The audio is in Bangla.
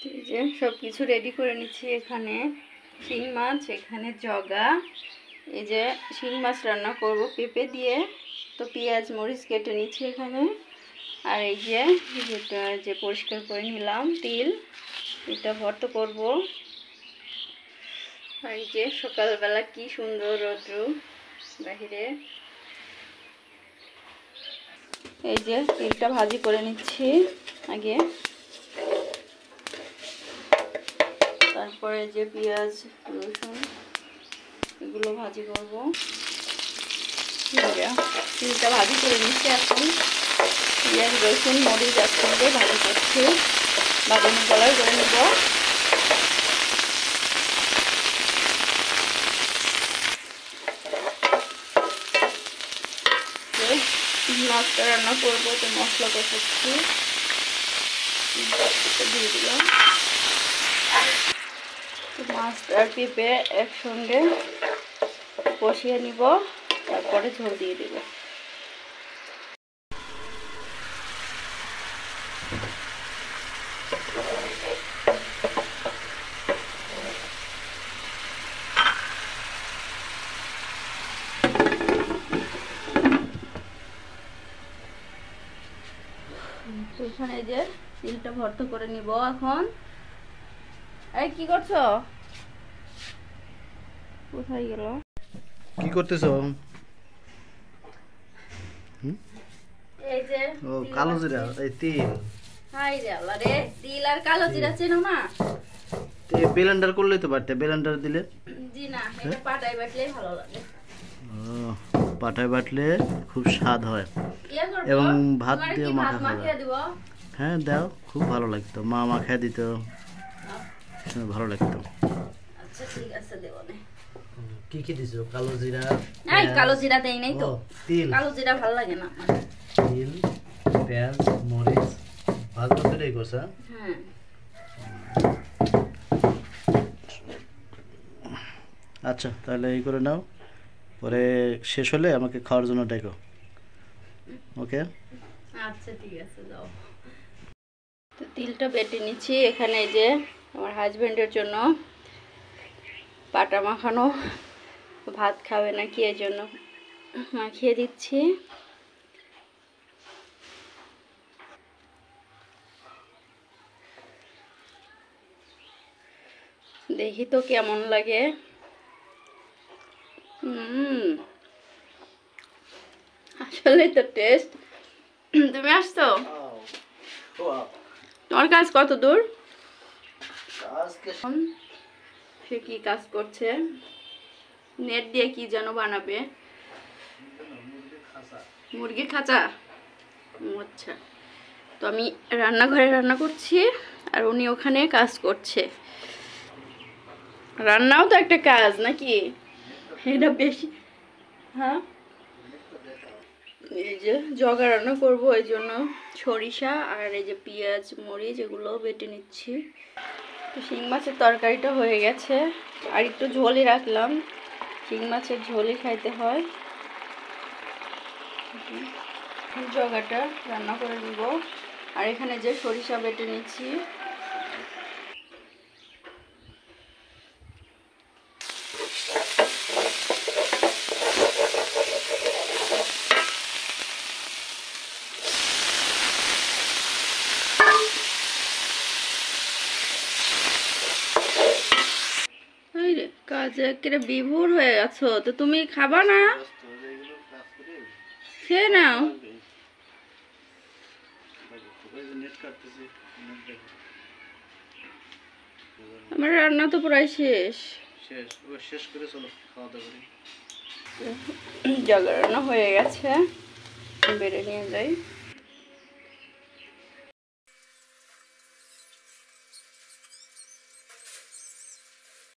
এই যে সব কিছু রেডি করে নিচ্ছি। এখানে শিং মাছ, এখানে জগা, এই যে শিং মাছ রান্না করব পেঁপে দিয়ে, তো পেঁয়াজ মরিচ কেটে নিচ্ছি এখানে। আর এই যে যেটা যে পরিষ্কার করে নিলাম তিল, এটা ভর্তা করব। আর এই যে সকালবেলা কি সুন্দর রৌদ্র বাহিরে। এই যে তিলটা ভাজি করে নিচ্ছি আগে, তারপরে যে পেঁয়াজ রসুন এগুলো ভাজি করব। তিলটা ভাজি করে নিচ্ছি। এখন পেঁয়াজ রসুন মরিচ একসঙ্গে ভাজি করছি, বাদামি কালার করে নেব। মাছটা রান্না করবো, তো মশলা কষাচ্ছি, দিয়ে দিলাম। মাছটা আর পেঁপে একসঙ্গে কষিয়ে নিব, তারপরে ঝোল দিয়ে দিব। এখানে যে তিলটা ভর্তা করে নিব এখন। এই কি করছো? কোথায় গেল? কি করতেছো? এই যে ও কালো জিরা, এই তিল। হাই রে আল্লাহ রে, তিল আর কালো জিরা চেনো না? তে ব্লেন্ডার করলেই তো পারতে, ব্লেন্ডার দিলে। জি না, এটা পাটায় বাটলেই ভালো লাগে। ও পাটায় বাটলে খুব স্বাদ হয়, ইয়া করব এবং ভাত দিয়ে ভাত মাখা মাখিয়ে দিব। হ্যাঁ দাও, খুব ভালো লাগতো, মা মাখিয়ে দিত, ভালো লাগতো। আচ্ছা ঠিক আছে, দেব না। কি কি দিছো? কালো জিরা? নাই কালো জিরা দেই নাই তো, তিল, কালো জিরা ভালো লাগে না। তিল, পেঁয়াজ, মরিচ ভাজা করে করছ? হ্যাঁ। আচ্ছা তাহলে এই করে নাও, পরে শেষ হলে আমাকে খাওয়ার জন্য ডেকো। ওকে আচ্ছা ঠিক আছে, যাও। তো তিলটা বেটে নিচ্ছি এখানে। যে আমার হাজবেন্ডের জন্য পাটা মাখানো, ভাত খাবে নাকি এর জন্য মাখিয়ে দিচ্ছি। দেখি তো কেমন লাগে। আসলে তো টেস্ট। তুমি আসছো? তোমার কাজ কত দূর? সে কি কাজ করছে? নেট দিয়ে কি যেন বানাবে, মুরগির খাঁচা। আচ্ছা, তো আমি রান্নাঘরে রান্না করছি আর উনি ওখানে কাজ করছে। রান্নাও তো একটা কাজ নাকি? এটা বেশি। হ্যাঁ, এই যে জগা রান্না করবো, এই জন্য সরিষা আর এই যে পেঁয়াজ মরিচ এগুলো বেটে নিচ্ছি। তো শিং মাছের তরকারিটা হয়ে গেছে, আর একটু ঝোলই রাখলাম, শিং মাছের ঝোলই খাইতে হয়। জগাটা রান্না করে নিব। আর এখানে যে সরিষা বেটে নিচ্ছি। কাজে একেবারে বিভোর হয়ে গেছো, তো তুমি খাবা না? খেয়ে নাও। আমার রান্না তো প্রায় শেষ। জগা রান্না হয়ে গেছে, বেড়ে নিয়ে যাই।